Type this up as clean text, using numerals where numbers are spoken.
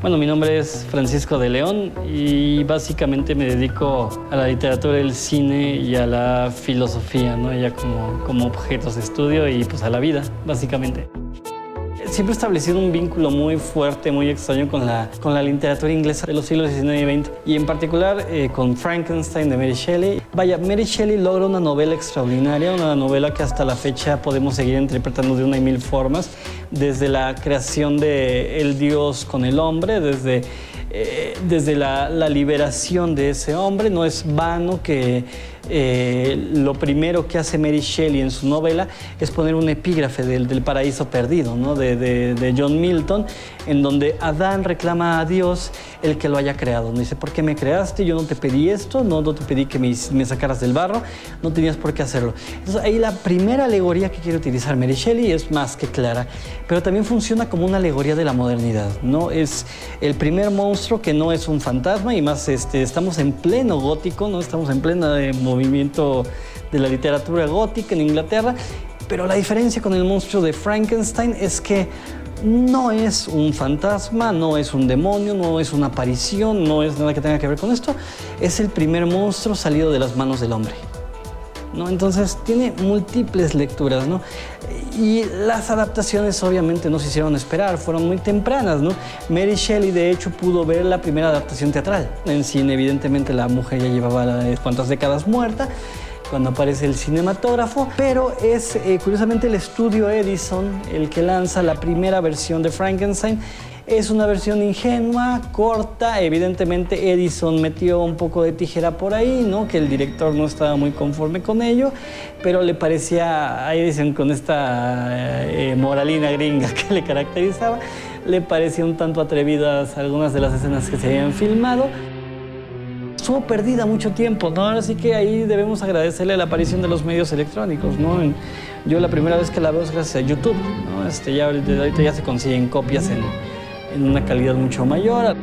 Bueno, mi nombre es Francisco de León y básicamente me dedico a la literatura, el cine y a la filosofía, ¿no? Ya como objetos de estudio y pues a la vida, básicamente. Siempre he establecido un vínculo muy fuerte, muy extraño con la literatura inglesa de los siglos XIX y XX, y en particular con Frankenstein de Mary Shelley. Vaya, Mary Shelley logra una novela extraordinaria, una novela que hasta la fecha podemos seguir interpretando de una y mil formas, desde la creación de el Dios con el hombre, desde la liberación de ese hombre. No es vano que lo primero que hace Mary Shelley en su novela es poner un epígrafe del paraíso perdido, ¿no? de John Milton, en donde Adán reclama a Dios el que lo haya creado. ¿No? Dice, ¿por qué me creaste? Yo no te pedí esto, no te pedí que me sacaras del barro, no tenías por qué hacerlo. Entonces ahí la primera alegoría que quiere utilizar Mary Shelley es más que clara, pero también funciona como una alegoría de la modernidad, ¿no? Es el primer monstruo que no es un fantasma, y más estamos en pleno gótico, ¿no? Estamos en pleno movimiento de la literatura gótica en Inglaterra, pero la diferencia con el monstruo de Frankenstein es que no es un fantasma, no es un demonio, no es una aparición, no es nada que tenga que ver con esto. Es el primer monstruo salido de las manos del hombre, ¿no? Entonces tiene múltiples lecturas, ¿no? Y las adaptaciones obviamente no se hicieron esperar, fueron muy tempranas, ¿no? Mary Shelley de hecho pudo ver la primera adaptación teatral. En cine evidentemente la mujer ya llevaba cuantas décadas muerta cuando aparece el cinematógrafo, pero es curiosamente el estudio Edison el que lanza la primera versión de Frankenstein. Es una versión ingenua, corta. Evidentemente Edison metió un poco de tijera por ahí, ¿no? Que el director no estaba muy conforme con ello, pero le parecía a Edison, con esta moralina gringa que le caracterizaba, le parecía un tanto atrevidas algunas de las escenas que se habían filmado. Estuvo perdida mucho tiempo, ¿no? Así que ahí debemos agradecerle la aparición de los medios electrónicos, ¿no? Yo la primera vez que la veo es gracias a YouTube, ¿no? Ya ahorita ya se consiguen copias en una calidad mucho mayor.